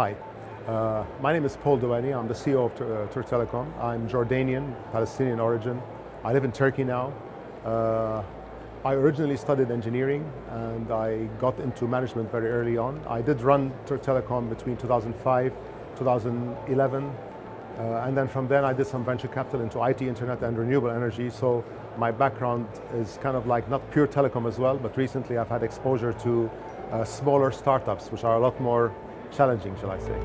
Hi, my name is Doany. I'm the CEO of Turk Telekom. I'm Jordanian, Palestinian origin. I live in Turkey now. I originally studied engineering and I got into management very early on. I did run Turk Telekom between 2005, 2011, and then from then I did some venture capital into IT, internet and renewable energy. So my background is kind of like not pure telecom as well, but recently I've had exposure to smaller startups, which are a lot more challenging, shall I say.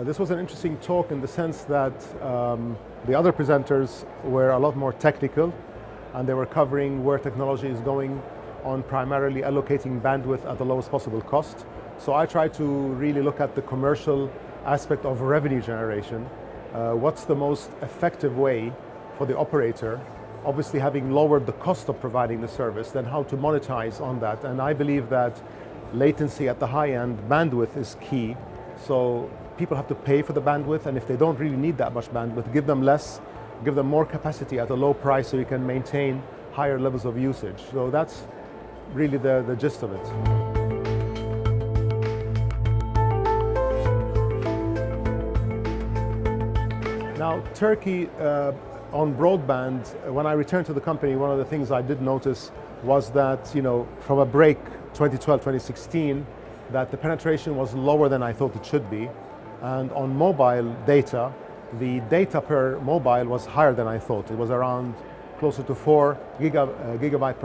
This was an interesting talk in the sense that the other presenters were a lot more technical and they were covering where technology is going on primarily allocating bandwidth at the lowest possible cost. So I tried to really look at the commercial aspect of revenue generation. What's the most effective way for the operator, obviously having lowered the cost of providing the service, then how to monetize on that. And I believe that latency at the high end, bandwidth is key. So people have to pay for the bandwidth, and if they don't really need that much bandwidth, give them less, give them more capacity at a low price so you can maintain higher levels of usage. So that's really the gist of it. Now, Turkey, on broadband, when I returned to the company, one of the things I did notice was that, from a break 2012, 2016, that the penetration was lower than I thought it should be. And on mobile data, the data per mobile was higher than I thought. It was around closer to 4 gigabyte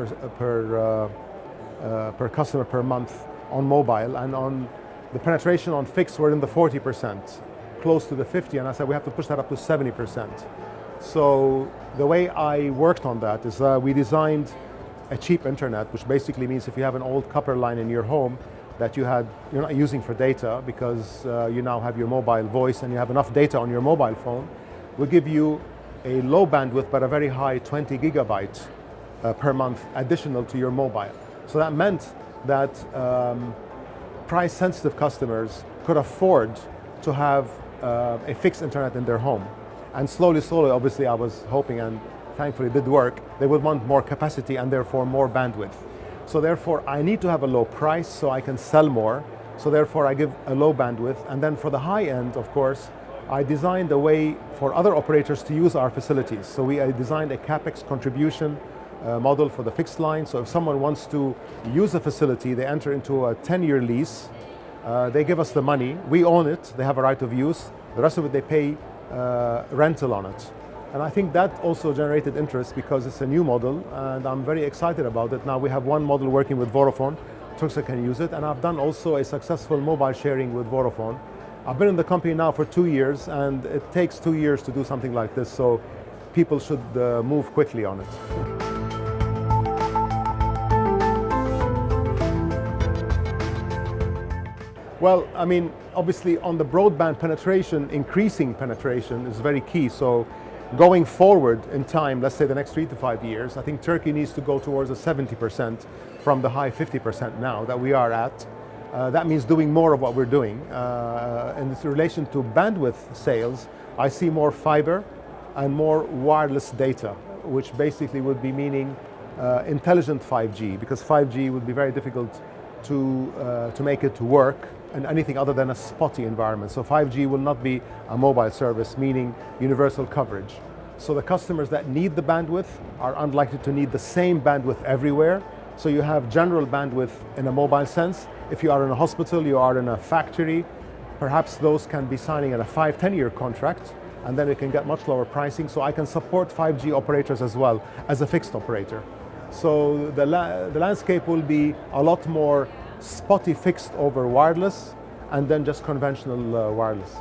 per customer per month on mobile, and on the penetration on fixed were in the 40%, close to the 50, and I said we have to push that up to 70%. So the way I worked on that is we designed a cheap internet, which basically means if you have an old copper line in your home that you're not using for data because you now have your mobile voice and you have enough data on your mobile phone, we'll give you a low bandwidth but a very high 20 gigabytes per month additional to your mobile. So that meant that price-sensitive customers could afford to have a fixed internet in their home. And slowly, obviously I was hoping, and thankfully it did work, they would want more capacity and therefore more bandwidth. So therefore I need to have a low price so I can sell more. So therefore I give a low bandwidth. And then for the high end, of course, I designed a way for other operators to use our facilities. So I designed a CapEx contribution model for the fixed line. So if someone wants to use a facility, they enter into a 10-year lease. They give us the money, we own it, they have a right of use. The rest of it they pay rental on it. And I think that also generated interest because it's a new model and I'm very excited about it. Now we have one model working with Vodafone, Turkcell can use it, and I've done also a successful mobile sharing with Vodafone. I've been in the company now for 2 years and it takes 2 years to do something like this, so people should move quickly on it. Well, I mean, obviously on the broadband penetration, increasing penetration is very key. So going forward in time, let's say the next 3 to 5 years, I think Turkey needs to go towards a 70% from the high 50% now that we are at. That means doing more of what we're doing. In relation to bandwidth sales, I see more fiber and more wireless data, which basically would be meaning intelligent 5G, because 5G would be very difficult to make it work in anything other than a spotty environment. So 5G will not be a mobile service, meaning universal coverage. So the customers that need the bandwidth are unlikely to need the same bandwidth everywhere. So you have general bandwidth in a mobile sense. If you are in a hospital, you are in a factory, perhaps those can be signing at a 5-10 year contract, and then we can get much lower pricing. So I can support 5G operators as well as a fixed operator. So the landscape will be a lot more spotty fixed over wireless and then just conventional wireless.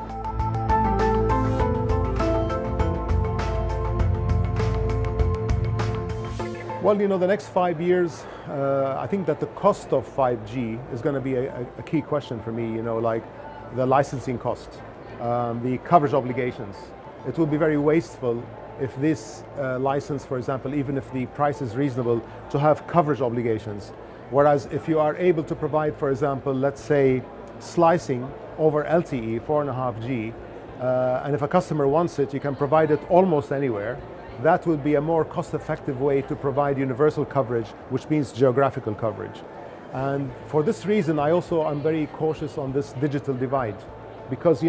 Well, the next 5 years, I think that the cost of 5G is going to be a key question for me, like the licensing cost, the coverage obligations. It will be very wasteful if this license, for example, even if the price is reasonable, to have coverage obligations. Whereas if you are able to provide, for example, let's say slicing over LTE, 4.5G, and if a customer wants it, you can provide it almost anywhere. that would be a more cost-effective way to provide universal coverage, which means geographical coverage. And for this reason, I also am very cautious on this digital divide, because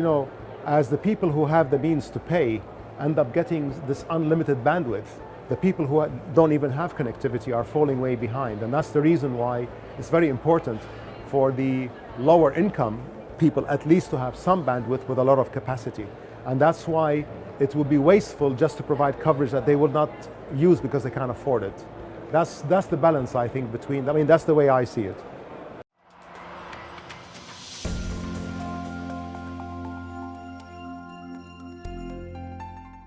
as the people who have the means to pay end up getting this unlimited bandwidth, the people who don't even have connectivity are falling way behind. And that's the reason why it's very important for the lower income people at least to have some bandwidth with a lot of capacity. And that's why it would be wasteful just to provide coverage that they will not use because they can't afford it. That's the balance, I think, between, that's the way I see it.